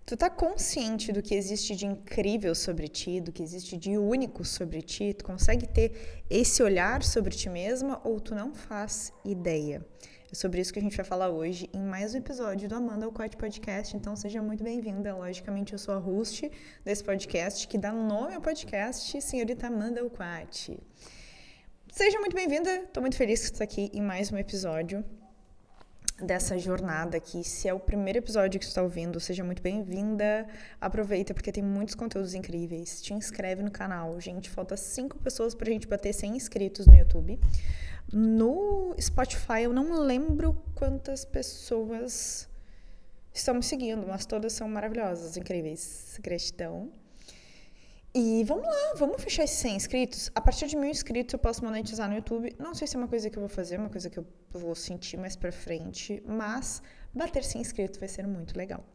Tu tá consciente do que existe de incrível sobre ti, do que existe de único sobre ti? Tu consegue ter esse olhar sobre ti mesma ou tu não faz ideia? É sobre isso que a gente vai falar hoje em mais um episódio do Amanda Alcote Podcast. Então seja muito bem-vinda. Logicamente eu sou a host desse podcast que dá nome ao podcast, senhorita Amanda Alcote. Seja muito bem-vinda. Tô muito feliz que tu tá aqui em mais um episódio dessa jornada aqui. Se é o primeiro episódio que você está ouvindo, seja muito bem-vinda. Aproveita, porque tem muitos conteúdos incríveis. Te inscreve no canal. Gente, falta 5 pessoas pra gente bater 100 inscritos no YouTube. No Spotify, eu não lembro quantas pessoas estão me seguindo, mas todas são maravilhosas, incríveis. Gratidão. E vamos lá, vamos fechar esses 100 inscritos. A partir de 1.000 inscritos eu posso monetizar no YouTube. Não sei se é uma coisa que eu vou fazer, uma coisa que eu vou sentir mais pra frente, mas bater 100 inscritos vai ser muito legal.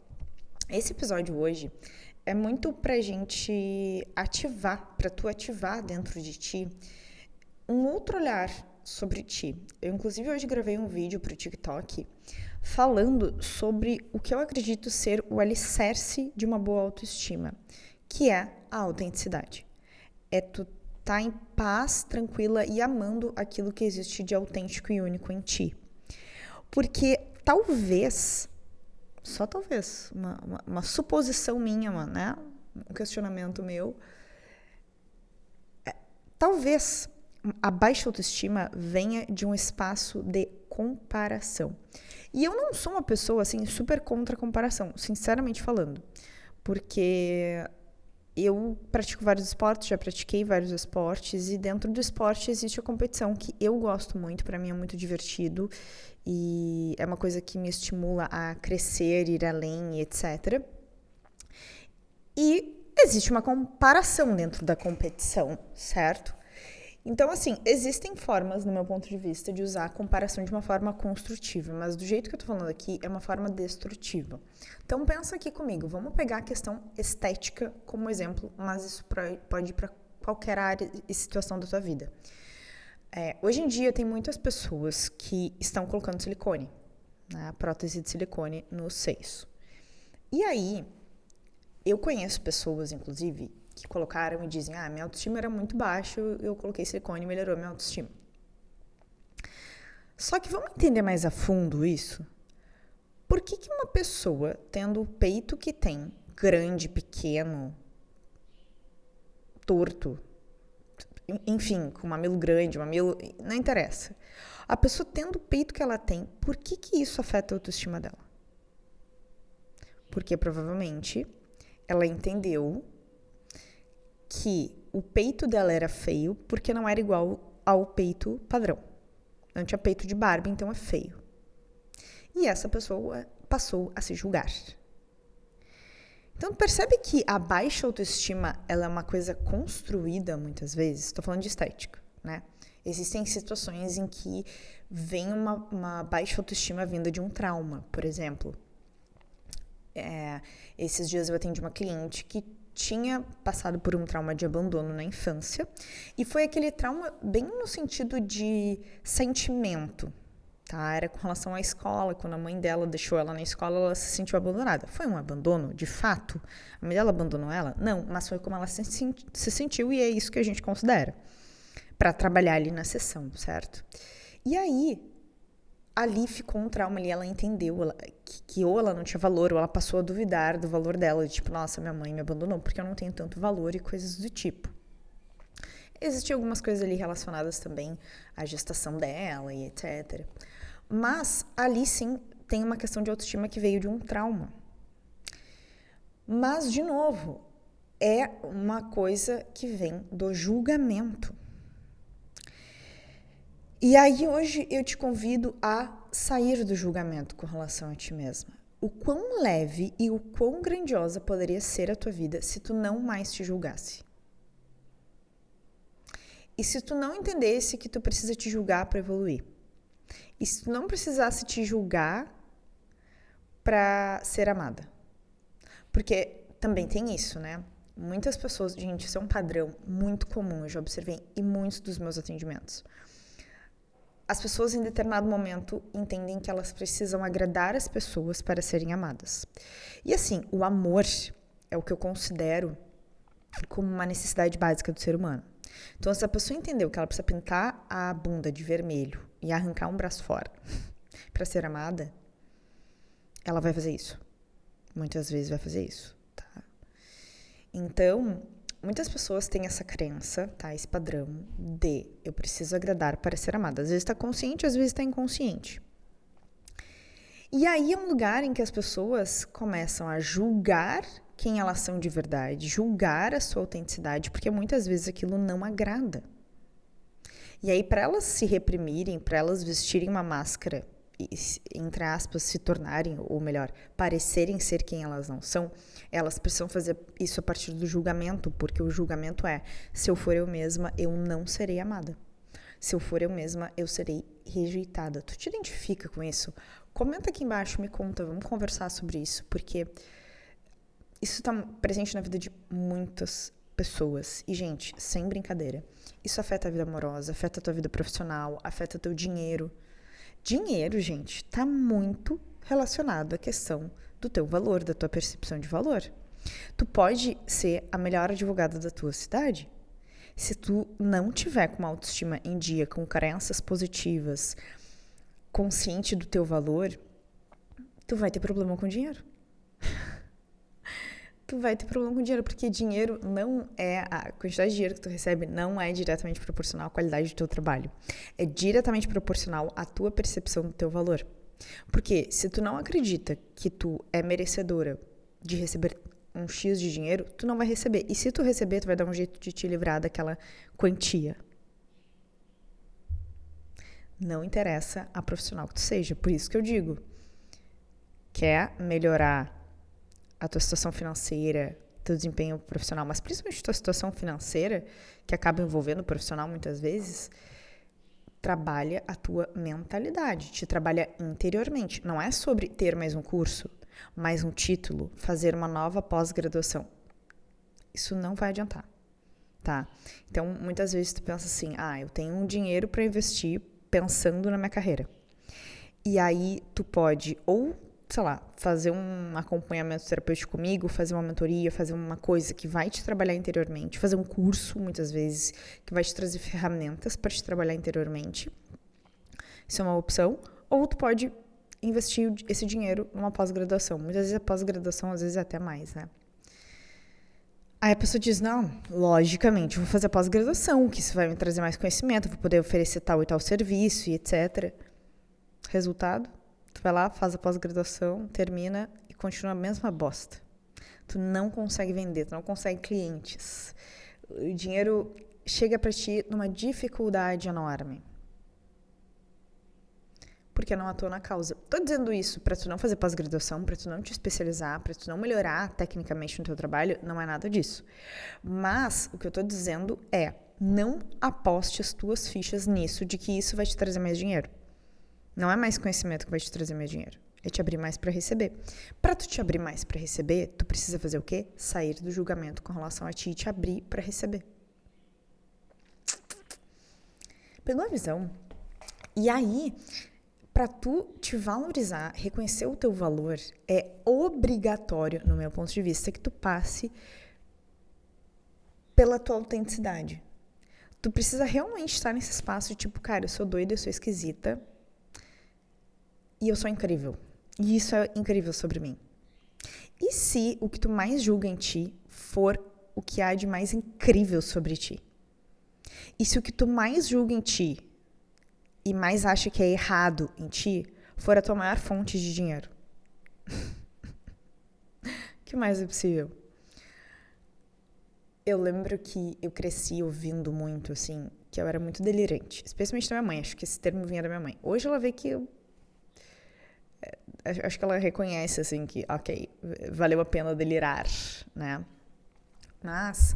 Esse episódio hoje é muito pra gente ativar, pra tu ativar dentro de ti um outro olhar sobre ti. Eu, inclusive, hoje gravei um vídeo pro TikTok falando sobre o que eu acredito ser o alicerce de uma boa autoestima, que é a autenticidade. É tu tá em paz, tranquila e amando aquilo que existe de autêntico e único em ti. Porque talvez, só talvez, uma suposição minha, né? Um questionamento meu, talvez a baixa autoestima venha de um espaço de comparação. E eu não sou uma pessoa, assim, super contra a comparação, sinceramente falando. Porque eu pratico vários esportes, já pratiquei vários esportes, e dentro do esporte existe a competição, que eu gosto muito, pra mim é muito divertido, e é uma coisa que me estimula a crescer, ir além, etc. E existe uma comparação dentro da competição, certo? Então, assim, existem formas, no meu ponto de vista, de usar a comparação de uma forma construtiva, mas do jeito que eu tô falando aqui, é uma forma destrutiva. Então, pensa aqui comigo, vamos pegar a questão estética como exemplo, mas isso pode ir pra qualquer área e situação da tua vida. Hoje em dia, tem muitas pessoas que estão colocando silicone, né, prótese de silicone nos seios. E aí, eu conheço pessoas, inclusive, que colocaram e dizem, minha autoestima era muito baixa, eu coloquei silicone e melhorou minha autoestima. Só que vamos entender mais a fundo isso? Por que uma pessoa, tendo o peito que tem, grande, pequeno, torto, enfim, com mamilo grande, mamilo, não interessa. A pessoa tendo o peito que ela tem, por que isso afeta a autoestima dela? Porque provavelmente ela entendeu que o peito dela era feio porque não era igual ao peito padrão. Não tinha peito de Barbie, então é feio. E essa pessoa passou a se julgar. Então, percebe que a baixa autoestima ela é uma coisa construída muitas vezes? Estou falando de estética, né? Existem situações em que vem uma baixa autoestima vinda de um trauma, por exemplo. Esses dias eu atendi uma cliente que tinha passado por um trauma de abandono na infância, e foi aquele trauma bem no sentido de sentimento, tá? Era com relação à escola, quando a mãe dela deixou ela na escola, ela se sentiu abandonada. Foi um abandono, de fato? A mãe dela abandonou ela? Não, mas foi como ela se sentiu, e é isso que a gente considera, para trabalhar ali na sessão, certo? E aí, ali ficou um trauma ali, ela entendeu que ou ela não tinha valor, ou ela passou a duvidar do valor dela, de tipo, nossa, minha mãe me abandonou porque eu não tenho tanto valor e coisas do tipo. Existiam algumas coisas ali relacionadas também à gestação dela e etc. Mas ali sim tem uma questão de autoestima que veio de um trauma. Mas, de novo, é uma coisa que vem do julgamento. E aí hoje eu te convido a sair do julgamento com relação a ti mesma. O quão leve e o quão grandiosa poderia ser a tua vida se tu não mais te julgasse. E se tu não entendesse que tu precisa te julgar para evoluir. E se tu não precisasse te julgar para ser amada. Porque também tem isso, né? Muitas pessoas, gente, isso é um padrão muito comum, eu já observei em muitos dos meus atendimentos. as pessoas em determinado momento entendem que elas precisam agradar as pessoas para serem amadas. E assim, o amor é o que eu considero como uma necessidade básica do ser humano. Então, se a pessoa entendeu que ela precisa pintar a bunda de vermelho e arrancar um braço fora para ser amada, ela vai fazer isso. Muitas vezes vai fazer isso, tá? Então, muitas pessoas têm essa crença, tá? Esse padrão de eu preciso agradar para ser amada. Às vezes está consciente, às vezes está inconsciente. E aí é um lugar em que as pessoas começam a julgar quem elas são de verdade, julgar a sua autenticidade, porque muitas vezes aquilo não agrada. E aí, para elas se reprimirem, para elas vestirem uma máscara e, entre aspas, se tornarem, ou melhor, parecerem ser quem elas não são, elas precisam fazer isso a partir do julgamento, porque o julgamento é: se eu for eu mesma, eu não serei amada. Se eu for eu mesma, eu serei rejeitada. Tu te identifica com isso? Comenta aqui embaixo, me conta, vamos conversar sobre isso, porque isso está presente na vida de muitas pessoas. E, gente, sem brincadeira, isso afeta a vida amorosa, afeta a tua vida profissional, afeta teu dinheiro. Dinheiro, gente, está muito relacionado à questão do teu valor, da tua percepção de valor. Tu pode ser a melhor advogada da tua cidade. Se tu não tiver com uma autoestima em dia, com crenças positivas, consciente do teu valor, tu vai ter problema com dinheiro. Tu vai ter problema com dinheiro, porque dinheiro não é, a quantidade de dinheiro que tu recebe não é diretamente proporcional à qualidade do teu trabalho. É diretamente proporcional à tua percepção do teu valor. Porque se tu não acredita que tu é merecedora de receber um X de dinheiro, tu não vai receber. E se tu receber, tu vai dar um jeito de te livrar daquela quantia. Não interessa a profissional que tu seja. Por isso que eu digo, quer melhorar a tua situação financeira, teu desempenho profissional, mas principalmente a tua situação financeira, que acaba envolvendo o profissional muitas vezes, trabalha a tua mentalidade, te trabalha interiormente. Não é sobre ter mais um curso, mais um título, fazer uma nova pós-graduação. Isso não vai adiantar, tá? Então, muitas vezes tu pensa assim, eu tenho um dinheiro para investir pensando na minha carreira. E aí tu pode ou sei lá, fazer um acompanhamento terapêutico comigo, fazer uma mentoria, fazer uma coisa que vai te trabalhar interiormente, fazer um curso, muitas vezes, que vai te trazer ferramentas para te trabalhar interiormente. Isso é uma opção. Ou tu pode investir esse dinheiro numa pós-graduação. Muitas vezes a pós-graduação, às vezes é até mais, né? Aí a pessoa diz, não, logicamente, eu vou fazer a pós-graduação, que isso vai me trazer mais conhecimento, eu vou poder oferecer tal e tal serviço e etc. Resultado? Tu vai lá, faz a pós-graduação, termina e continua a mesma bosta. Tu não consegue vender, tu não consegue clientes. O dinheiro chega pra ti numa dificuldade enorme. Porque não atua na causa. Tô dizendo isso pra tu não fazer pós-graduação, pra tu não te especializar, pra tu não melhorar tecnicamente no teu trabalho, não é nada disso. Mas o que eu tô dizendo é, não aposte as tuas fichas nisso, de que isso vai te trazer mais dinheiro. Não é mais conhecimento que vai te trazer mais dinheiro. É te abrir mais para receber. Para tu te abrir mais para receber, tu precisa fazer o quê? Sair do julgamento com relação a ti e te abrir para receber. Pegou a visão? E aí, para tu te valorizar, reconhecer o teu valor, é obrigatório, no meu ponto de vista, que tu passe pela tua autenticidade. Tu precisa realmente estar nesse espaço de tipo, cara, eu sou doida, eu sou esquisita, e eu sou incrível. E isso é incrível sobre mim. E se o que tu mais julga em ti for o que há de mais incrível sobre ti? E se o que tu mais julga em ti e mais acha que é errado em ti for a tua maior fonte de dinheiro? O que mais é possível? Eu lembro que eu cresci ouvindo muito, assim, que eu era muito delirante. Especialmente da minha mãe. Acho que esse termo vinha da minha mãe. Hoje ela vê que eu acho que ela reconhece, assim, que, ok, valeu a pena delirar, né? Mas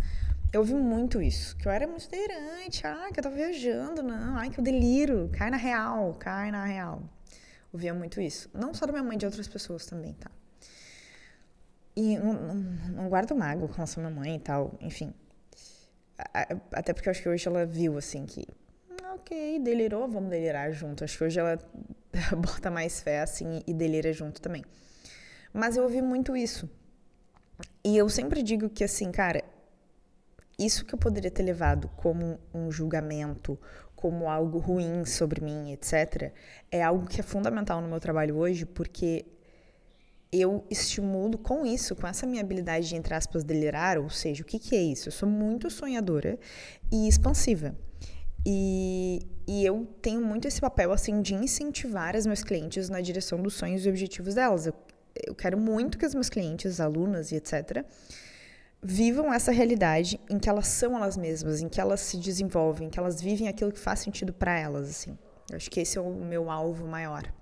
eu ouvi muito isso, que eu era muito delirante, que eu tava viajando, não, que eu deliro, cai na real. Ouvia muito isso. Não só da minha mãe, de outras pessoas também, tá? E não guardo mágoa com relação à minha mãe e tal, enfim. Até porque eu acho que hoje ela viu, assim, que ok, delirou, vamos delirar junto. Acho que hoje ela bota mais fé, assim, e delira junto também. Mas eu ouvi muito isso. E eu sempre digo que, assim, cara, isso que eu poderia ter levado como um julgamento, como algo ruim sobre mim, etc., é algo que é fundamental no meu trabalho hoje, porque eu estimulo com isso, com essa minha habilidade de, entre aspas, delirar, ou seja, o que é isso? Eu sou muito sonhadora e expansiva. E eu tenho muito esse papel, assim, de incentivar as meus clientes na direção dos sonhos e objetivos delas. Eu quero muito que as meus clientes, alunas e etc., vivam essa realidade em que elas são elas mesmas, em que elas se desenvolvem, que elas vivem aquilo que faz sentido para elas, assim. Eu acho que esse é o meu alvo maior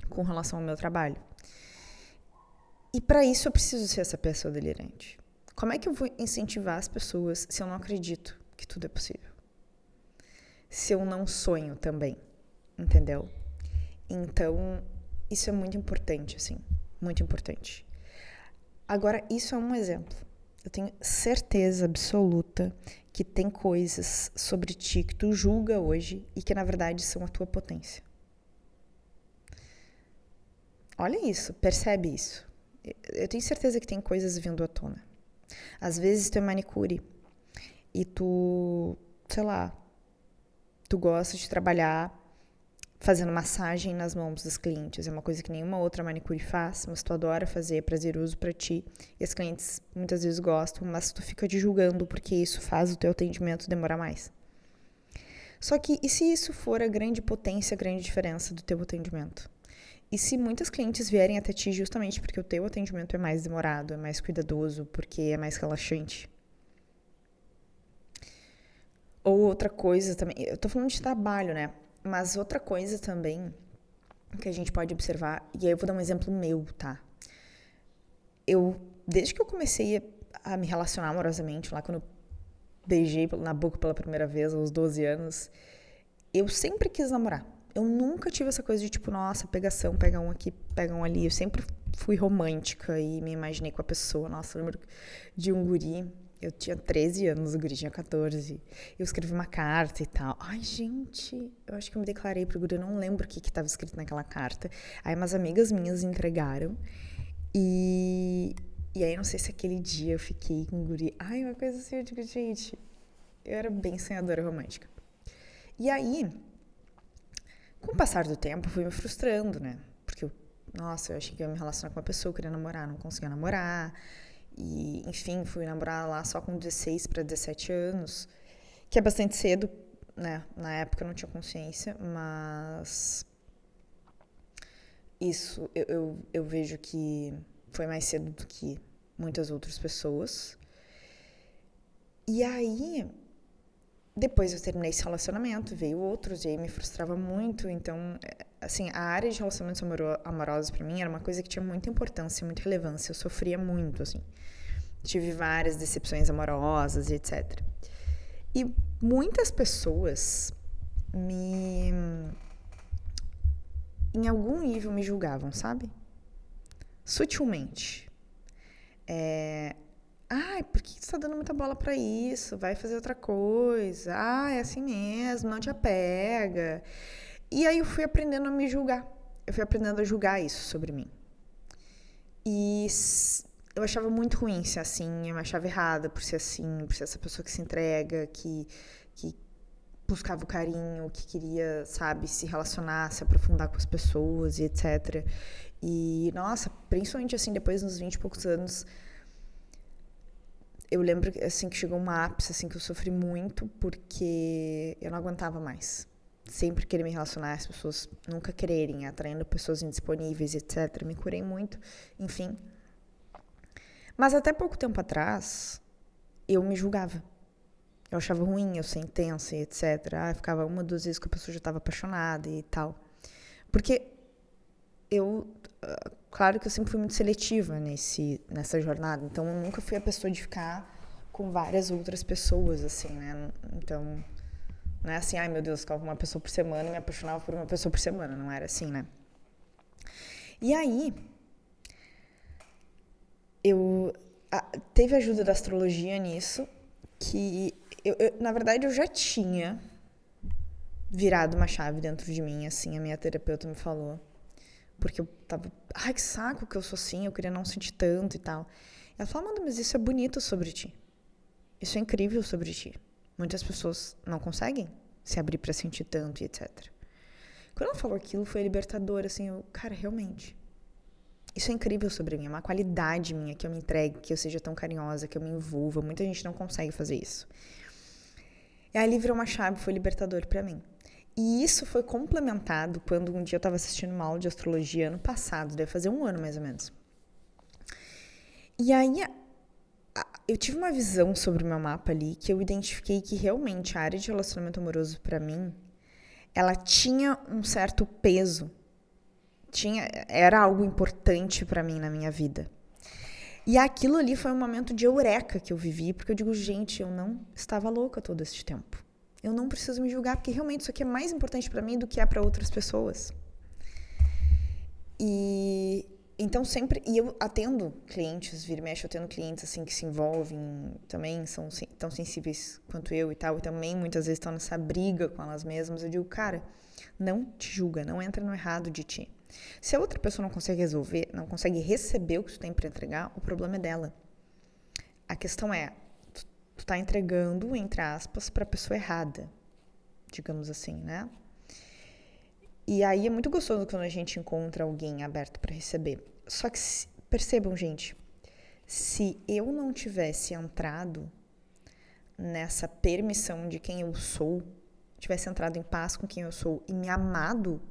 com relação ao meu trabalho. E para isso eu preciso ser essa pessoa delirante. Como é que eu vou incentivar as pessoas se eu não acredito que tudo é possível? Se eu não sonho também, entendeu? Então, isso é muito importante, assim, muito importante. Agora, isso é um exemplo. Eu tenho certeza absoluta que tem coisas sobre ti que tu julga hoje e que, na verdade, são a tua potência. Olha isso, percebe isso. Eu tenho certeza que tem coisas vindo à tona. Às vezes tu é manicure e tu, sei lá, tu gosta de trabalhar fazendo massagem nas mãos dos clientes. É uma coisa que nenhuma outra manicure faz, mas tu adora fazer, é prazeroso pra ti. E as clientes muitas vezes gostam, mas tu fica te julgando porque isso faz o teu atendimento demorar mais. Só que, e se isso for a grande potência, a grande diferença do teu atendimento? E se muitas clientes vierem até ti justamente porque o teu atendimento é mais demorado, é mais cuidadoso, porque é mais relaxante? Ou outra coisa também, eu tô falando de trabalho, né? Mas outra coisa também que a gente pode observar, e aí eu vou dar um exemplo meu, tá? Desde que eu comecei a me relacionar amorosamente, lá quando eu beijei na boca pela primeira vez, aos 12 anos, eu sempre quis namorar. Eu nunca tive essa coisa de tipo, nossa, pegação, pega um aqui, pega um ali. Eu sempre fui romântica e me imaginei com a pessoa. Nossa, eu lembro de um guri. Eu tinha 13 anos, o guri tinha 14. Eu escrevi uma carta e tal. Ai, gente, eu acho que eu me declarei pro guri, eu não lembro o que estava escrito naquela carta. Aí umas amigas minhas entregaram. E aí, não sei se aquele dia eu fiquei com o guri. Ai, uma coisa assim, eu digo, gente, eu era bem sonhadora romântica. E aí, com o passar do tempo, eu fui me frustrando, né? Porque, nossa, eu achei que ia me relacionar com uma pessoa, eu queria namorar, não conseguia namorar. E, enfim, fui namorar lá só com 16 para 17 anos, que é bastante cedo, né? Na época eu não tinha consciência, mas isso eu vejo que foi mais cedo do que muitas outras pessoas. E aí, depois eu terminei esse relacionamento, veio outros, e aí me frustrava muito. Então, assim, a área de relacionamentos amorosos pra mim era uma coisa que tinha muita importância, muita relevância. Eu sofria muito, assim. Tive várias decepções amorosas e etc. E muitas pessoas em algum nível me julgavam, sabe? Sutilmente. Ai, por que você tá dando muita bola pra isso? Vai fazer outra coisa. Ah, é assim mesmo, não te apega. E aí eu fui aprendendo a me julgar. Eu fui aprendendo a julgar isso sobre mim. E eu achava muito ruim ser assim, eu me achava errada por ser assim, por ser essa pessoa que se entrega, que buscava o carinho, que queria, sabe, se relacionar, se aprofundar com as pessoas e etc. E, nossa, principalmente assim, depois nos 20 e poucos anos, eu lembro assim, que chegou uma ápice assim, que eu sofri muito porque eu não aguentava mais. Sempre querer me relacionar, as pessoas nunca quererem, atraindo pessoas indisponíveis, etc. Me curei muito, enfim. Mas até pouco tempo atrás, eu me julgava. Eu achava ruim eu ser intensa e etc. Ficava uma, duas vezes que a pessoa já estava apaixonada e tal. Porque claro que eu sempre fui muito seletiva nessa jornada. Então, eu nunca fui a pessoa de ficar com várias outras pessoas, assim, né? Então, não é assim, ai meu Deus, ficava com uma pessoa por semana e me apaixonava por uma pessoa por semana. Não era assim, né? E aí, teve ajuda da astrologia nisso, que na verdade eu já tinha virado uma chave dentro de mim, assim, a minha terapeuta me falou. Porque eu tava, ai, que saco que eu sou assim, eu queria não sentir tanto e tal. Ela falou, Amanda, mas isso é bonito sobre ti. Isso é incrível sobre ti. Muitas pessoas não conseguem se abrir pra sentir tanto e etc. Quando ela falou aquilo, foi libertador, assim, cara, realmente. Isso é incrível sobre mim, é uma qualidade minha, que eu me entregue, que eu seja tão carinhosa, que eu me envolva. Muita gente não consegue fazer isso. E ali virou uma chave, foi libertador pra mim. E isso foi complementado quando um dia eu estava assistindo uma aula de astrologia ano passado, deve fazer 1 ano mais ou menos. E aí eu tive uma visão sobre o meu mapa ali, que eu identifiquei que realmente a área de relacionamento amoroso pra mim, ela tinha um certo peso. Era algo importante pra mim na minha vida. E aquilo ali foi um momento de eureka que eu vivi, porque eu digo, gente, eu não estava louca todo esse tempo. Eu não preciso me julgar, porque realmente isso aqui é mais importante pra mim do que é pra outras pessoas. E então sempre, e eu atendo clientes, vira e mexe, eu atendo clientes assim que se envolvem, também são tão sensíveis quanto eu e tal, e também muitas vezes estão nessa briga com elas mesmas. Eu digo, cara, não te julga, não entra no errado de ti. Se a outra pessoa não consegue resolver, não consegue receber o que tu tem para entregar, o problema é dela. A questão é, tu tá entregando, entre aspas, pra pessoa errada, digamos assim, né? E aí é muito gostoso quando a gente encontra alguém aberto para receber. Só que percebam, gente, se eu não tivesse entrado nessa permissão de quem eu sou, tivesse entrado em paz com quem eu sou e me amado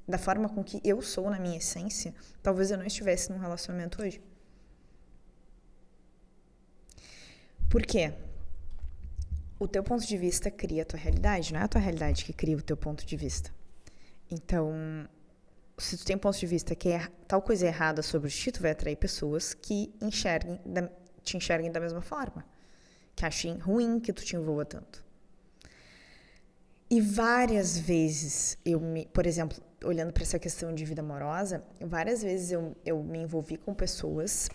da forma com que eu sou na minha essência, talvez eu não estivesse num relacionamento hoje. Por quê? O teu ponto de vista cria a tua realidade, não é a tua realidade que cria o teu ponto de vista. Então, se tu tem um ponto de vista que é tal coisa errada sobre ti, tu vai atrair pessoas que te enxerguem da mesma forma, que achem ruim que tu te envolva tanto. E várias vezes por exemplo, olhando para essa questão de vida amorosa, várias vezes eu me envolvi com pessoas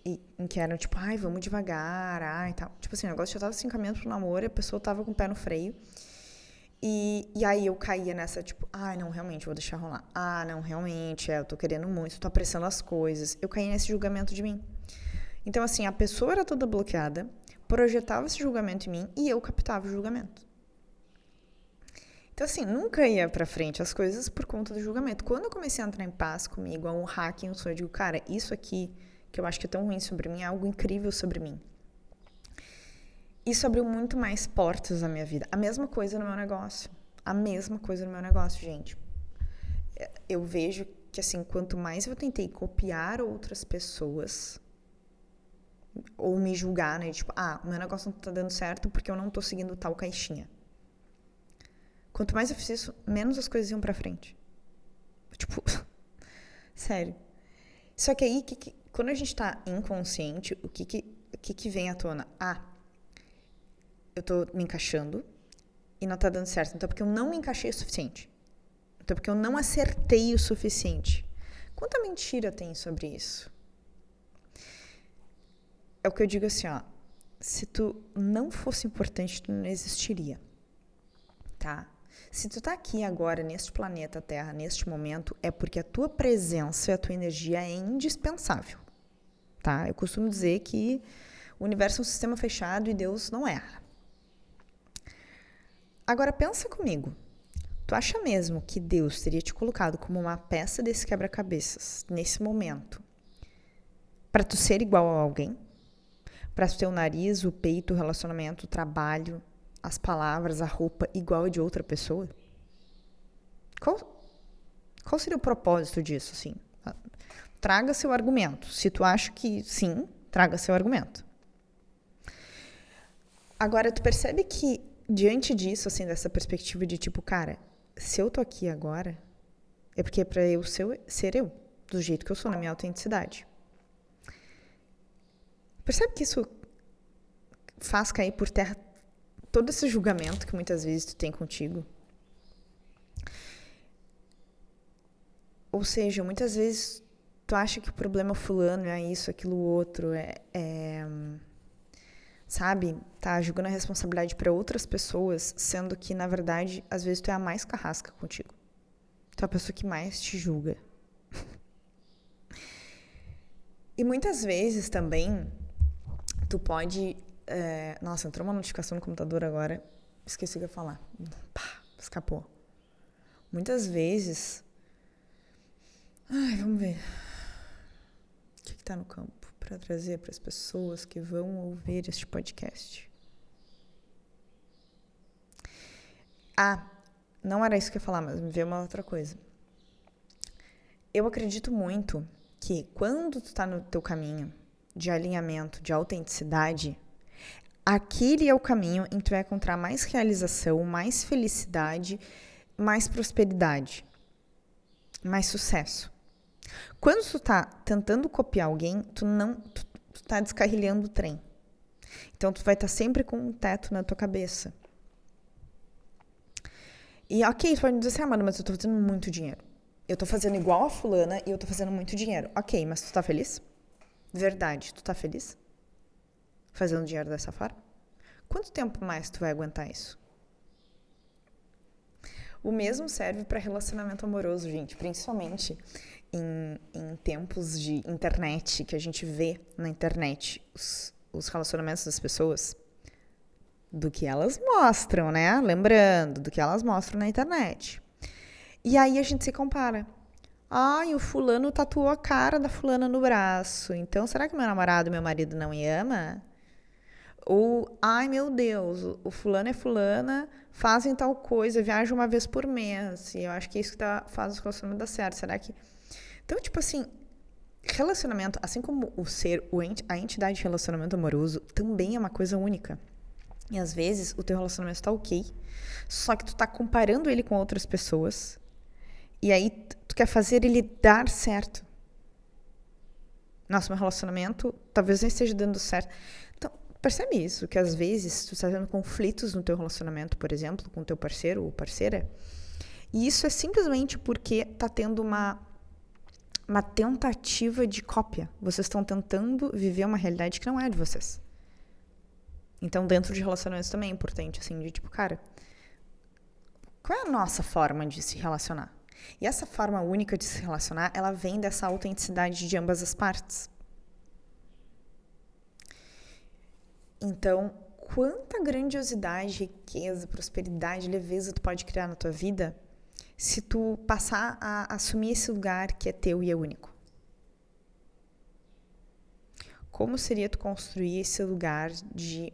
em que eram tipo, ai, vamos devagar, ai, tal. Tipo assim, o negócio já tava se encaminhando pro namoro e a pessoa tava com o pé no freio. E aí eu caía nessa, tipo, não, realmente, vou deixar rolar. Não, realmente, eu tô querendo muito, tô apressando as coisas. Eu caí nesse julgamento de mim. Então, assim, a pessoa era toda bloqueada, projetava esse julgamento em mim e eu captava o julgamento. Então, assim, nunca ia pra frente as coisas por conta do julgamento. Quando eu comecei a entrar em paz comigo, a honrar quem eu sou, eu digo, cara, isso aqui, que eu acho que é tão ruim sobre mim, é algo incrível sobre mim. Isso abriu muito mais portas na minha vida. A mesma coisa no meu negócio. A mesma coisa no meu negócio, gente. Eu vejo que, assim, quanto mais eu tentei copiar outras pessoas, ou me julgar, né? Tipo, o meu negócio não tá dando certo porque eu não tô seguindo tal caixinha. Quanto mais eu fiz isso, menos as coisas iam pra frente. Tipo, sério. Só que aí, quando a gente tá inconsciente, o que vem à tona? Eu tô me encaixando e não tá dando certo. Então, porque eu não me encaixei o suficiente. Então, porque eu não acertei o suficiente. Quanta mentira tem sobre isso? É o que eu digo assim, se tu não fosse importante, tu não existiria, tá? Se tu tá aqui agora, neste planeta Terra, neste momento, é porque a tua presença e a tua energia é indispensável, tá? Eu costumo dizer que o universo é um sistema fechado e Deus não erra. Agora, pensa comigo. Tu acha mesmo que Deus teria te colocado como uma peça desse quebra-cabeças, nesse momento, para tu ser igual a alguém? Para tu ter o nariz, o peito, o relacionamento, o trabalho, as palavras, a roupa igual a de outra pessoa? Qual seria o propósito disso, assim? Traga seu argumento. Se tu acha que sim, traga seu argumento. Agora, tu percebe que, diante disso, assim, dessa perspectiva de tipo, cara, se eu tô aqui agora, é porque é pra eu ser eu, do jeito que eu sou, na minha autenticidade. Percebe que isso faz cair por terra todo esse julgamento que muitas vezes tu tem contigo? Ou seja, muitas vezes tu acha que o problema fulano é isso, aquilo, outro, sabe, tá jogando a responsabilidade para outras pessoas, sendo que, na verdade, às vezes tu é a mais carrasca contigo. Tu é a pessoa que mais te julga. E muitas vezes também, tu pode... Nossa, entrou uma notificação no computador agora, esqueci o que eu ia falar. Pá, escapou. Muitas vezes... vamos ver. O que tá no campo para trazer para as pessoas que vão ouvir este podcast? Não era isso que eu ia falar, mas me veio uma outra coisa. Eu acredito muito que quando tu tá no teu caminho de alinhamento, de autenticidade, aquele é o caminho em que tu vai encontrar mais realização, mais felicidade, mais prosperidade, mais sucesso. Quando tu tá tentando copiar alguém, tu tá descarrilhando o trem. Então, tu vai estar sempre com um teto na tua cabeça. E ok, tu pode dizer assim, Amanda, mas eu tô fazendo muito dinheiro. Eu tô fazendo igual a fulana e eu tô fazendo muito dinheiro. Ok, mas tu tá feliz? Verdade, tu tá feliz? Fazendo dinheiro dessa forma? Quanto tempo mais tu vai aguentar isso? O mesmo serve para relacionamento amoroso, gente, principalmente em tempos de internet, que a gente vê na internet os relacionamentos das pessoas, do que elas mostram, né? Lembrando, do que elas mostram na internet. E aí a gente se compara. O fulano tatuou a cara da fulana no braço, então será que meu namorado, meu marido não me ama? Ou, meu Deus, o fulano e a fulana fazem tal coisa, viajam uma vez por mês, e eu acho que é isso que faz o relacionamento dar certo. Será que... Então, tipo assim, relacionamento, assim como a entidade de relacionamento amoroso, também é uma coisa única. E às vezes o teu relacionamento tá ok, só que tu tá comparando ele com outras pessoas, e aí tu quer fazer ele dar certo. Nossa, meu relacionamento talvez nem esteja dando certo. Então, percebe isso, que às vezes tu está tendo conflitos no teu relacionamento, por exemplo, com teu parceiro ou parceira, e isso é simplesmente porque tá tendo uma tentativa de cópia. Vocês estão tentando viver uma realidade que não é de vocês. Então, dentro de relacionamentos também é importante, assim, de tipo, cara, qual é a nossa forma de se relacionar? E essa forma única de se relacionar, ela vem dessa autenticidade de ambas as partes. Então, quanta grandiosidade, riqueza, prosperidade, leveza tu pode criar na tua vida se tu passar a assumir esse lugar que é teu e é único? Como seria tu construir esse lugar de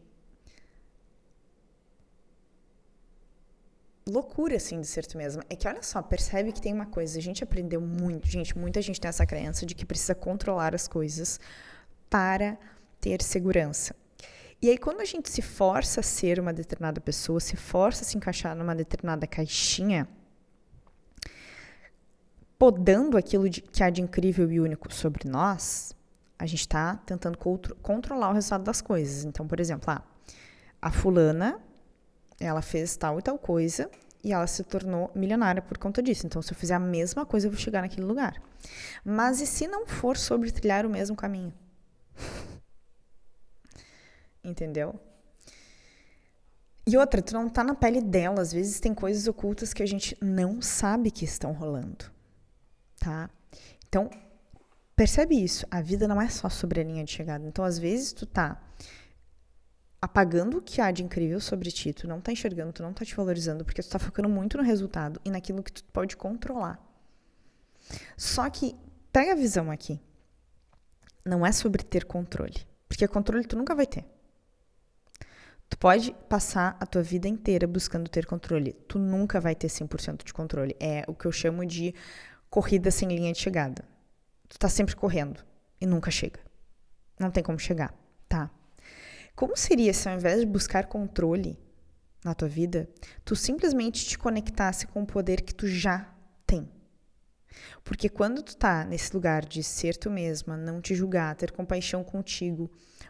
loucura, assim, de ser tu mesma? É que, olha só, percebe que tem uma coisa, a gente aprendeu muito, muita gente tem essa crença de que precisa controlar as coisas para ter segurança. E aí, quando a gente se força a ser uma determinada pessoa, se força a se encaixar numa determinada caixinha, podando aquilo que há de incrível e único sobre nós, a gente está tentando controlar o resultado das coisas. Então, por exemplo, a fulana, ela fez tal e tal coisa e ela se tornou milionária por conta disso. Então, se eu fizer a mesma coisa, eu vou chegar naquele lugar. Mas e se não for sobre trilhar o mesmo caminho? Entendeu? E outra, tu não tá na pele dela. Às vezes tem coisas ocultas que a gente não sabe que estão rolando. Tá? Então, percebe isso. A vida não é só sobre a linha de chegada. Então, às vezes, tu tá apagando o que há de incrível sobre ti, tu não tá enxergando, tu não tá te valorizando, porque tu tá focando muito no resultado e naquilo que tu pode controlar. Só que, pega a visão aqui. Não é sobre ter controle. Porque controle tu nunca vai ter. Tu pode passar a tua vida inteira buscando ter controle. Tu nunca vai ter 100% de controle. É o que eu chamo de corrida sem linha de chegada. Tu tá sempre correndo e nunca chega. Não tem como chegar, tá? Como seria se ao invés de buscar controle na tua vida, tu simplesmente te conectasse com o poder que tu já tem? Porque quando tu tá nesse lugar de ser tu mesma, não te julgar, ter compaixão contigo,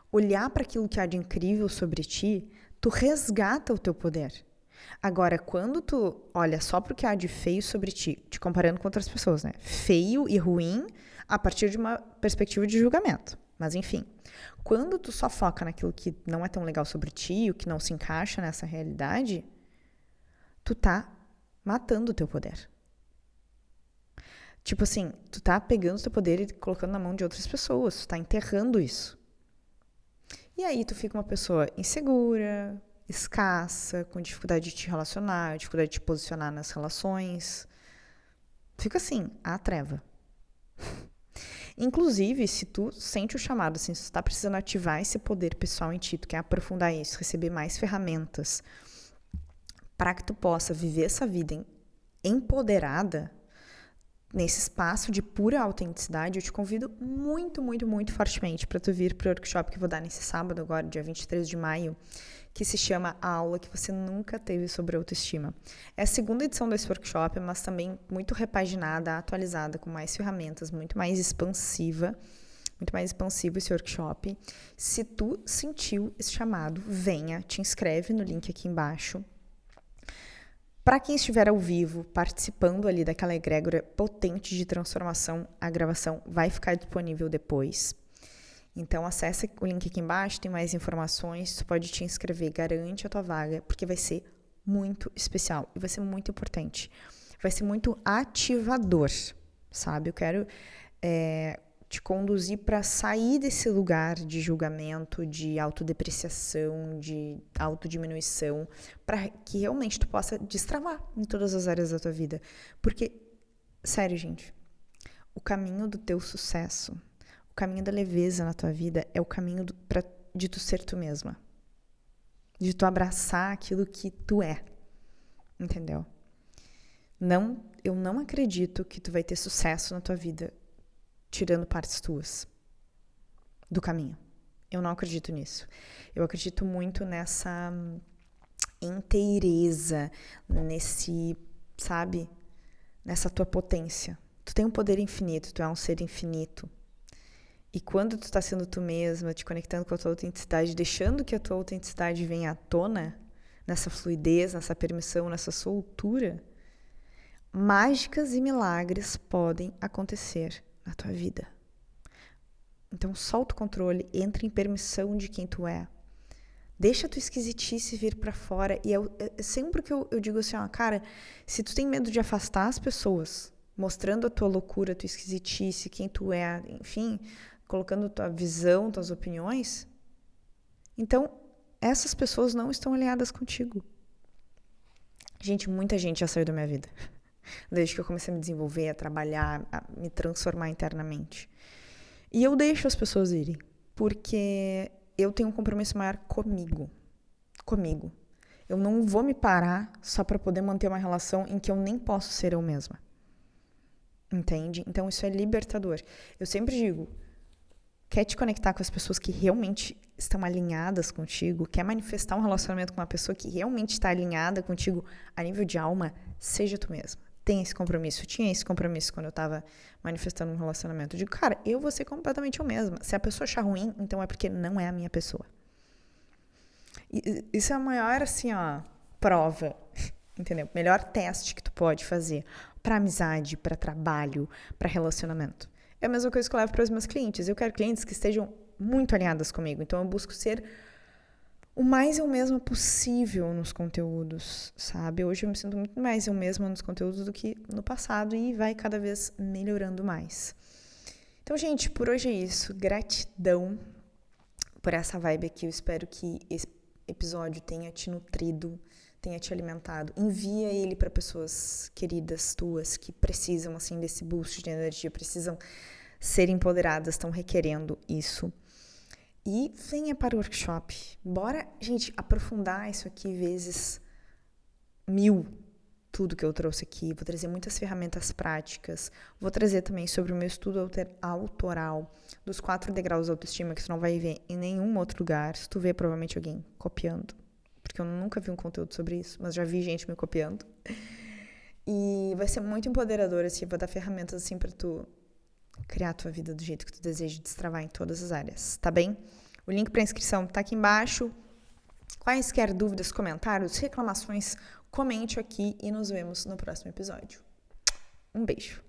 olhar para aquilo que há de incrível sobre ti, tu resgata o teu poder. Agora, quando tu olha só pro que há de feio sobre ti, te comparando com outras pessoas, né? Feio e ruim a partir de uma perspectiva de julgamento. Mas enfim, quando tu só foca naquilo que não é tão legal sobre ti, o que não se encaixa nessa realidade, tu tá matando o teu poder. Tipo assim, tu tá pegando o teu poder e colocando na mão de outras pessoas, tu tá enterrando isso. E aí tu fica uma pessoa insegura, escassa, com dificuldade de te relacionar, dificuldade de te posicionar nas relações. Fica assim, a treva. Inclusive, se tu sente o chamado, assim, se tu tá precisando ativar esse poder pessoal em ti, tu quer aprofundar isso, receber mais ferramentas para que tu possa viver essa vida empoderada, nesse espaço de pura autenticidade, eu te convido muito, muito, muito fortemente para tu vir para o workshop que eu vou dar nesse sábado agora, dia 23 de maio, que se chama A Aula que Você Nunca Teve sobre Autoestima. É a segunda edição desse workshop, mas também muito repaginada, atualizada, com mais ferramentas, muito mais expansivo esse workshop. Se tu sentiu esse chamado, venha, te inscreve no link aqui embaixo. Para quem estiver ao vivo, participando ali daquela egrégora potente de transformação, a gravação vai ficar disponível depois. Então, acessa o link aqui embaixo, tem mais informações, tu pode te inscrever, garante a tua vaga, porque vai ser muito especial e vai ser muito importante. Vai ser muito ativador, sabe? Eu quero te conduzir para sair desse lugar de julgamento, de autodepreciação, de autodiminuição, para que realmente tu possa destravar em todas as áreas da tua vida. Porque, sério, gente, o caminho do teu sucesso, o caminho da leveza na tua vida é o caminho de tu ser tu mesma. De tu abraçar aquilo que tu é. Entendeu? Eu não acredito que tu vai ter sucesso na tua vida tirando partes tuas do caminho. Eu não acredito nisso. Eu acredito muito nessa inteireza, nessa tua potência. Tu tem um poder infinito, tu é um ser infinito. E quando tu tá sendo tu mesma, te conectando com a tua autenticidade, deixando que a tua autenticidade venha à tona, nessa fluidez, nessa permissão, nessa soltura, mágicas e milagres podem acontecer na tua vida. Então, solta o controle, entra em permissão de quem tu é. Deixa a tua esquisitice vir pra fora. E é sempre que eu digo assim, ó, cara, se tu tem medo de afastar as pessoas, mostrando a tua loucura, a tua esquisitice, quem tu é, enfim, colocando tua visão, tuas opiniões, então, essas pessoas não estão alinhadas contigo. Gente, muita gente já saiu da minha vida. Desde que eu comecei a me desenvolver, a trabalhar, a me transformar internamente. E eu deixo as pessoas irem, porque eu tenho um compromisso maior comigo. Eu não vou me parar só para poder manter uma relação em que eu nem posso ser eu mesma. Entende? Então isso é libertador. Eu sempre digo, quer te conectar com as pessoas que realmente estão alinhadas contigo, quer manifestar um relacionamento com uma pessoa que realmente está alinhada contigo a nível de alma, seja tu mesma. Tem esse compromisso. Eu tinha esse compromisso quando eu estava manifestando um relacionamento. Eu digo, cara, eu vou ser completamente eu mesma. Se a pessoa achar ruim, então é porque não é a minha pessoa. E isso é a maior, assim, ó, prova, entendeu? Melhor teste que tu pode fazer para amizade, para trabalho, para relacionamento. É a mesma coisa que eu levo para os meus clientes. Eu quero clientes que estejam muito alinhadas comigo. Então, eu busco ser o mais eu mesma possível nos conteúdos, sabe? Hoje eu me sinto muito mais eu mesma nos conteúdos do que no passado e vai cada vez melhorando mais. Então, gente, por hoje é isso. Gratidão por essa vibe aqui. Eu espero que esse episódio tenha te nutrido, tenha te alimentado. Envia ele para pessoas queridas tuas que precisam, assim, desse boost de energia, precisam ser empoderadas, estão requerendo isso. E venha para o workshop. Bora, gente, aprofundar isso aqui vezes 1000, tudo que eu trouxe aqui. Vou trazer muitas ferramentas práticas. Vou trazer também sobre o meu estudo autoral dos 4 degraus da autoestima, que tu não vai ver em nenhum outro lugar. Se tu vê, provavelmente alguém copiando. Porque eu nunca vi um conteúdo sobre isso, mas já vi gente me copiando. E vai ser muito empoderador, assim, vou dar ferramentas, assim, pra tu criar a tua vida do jeito que tu deseja, destravar em todas as áreas, tá bem? O link para inscrição tá aqui embaixo. Quaisquer dúvidas, comentários, reclamações, comente aqui e nos vemos no próximo episódio. Um beijo!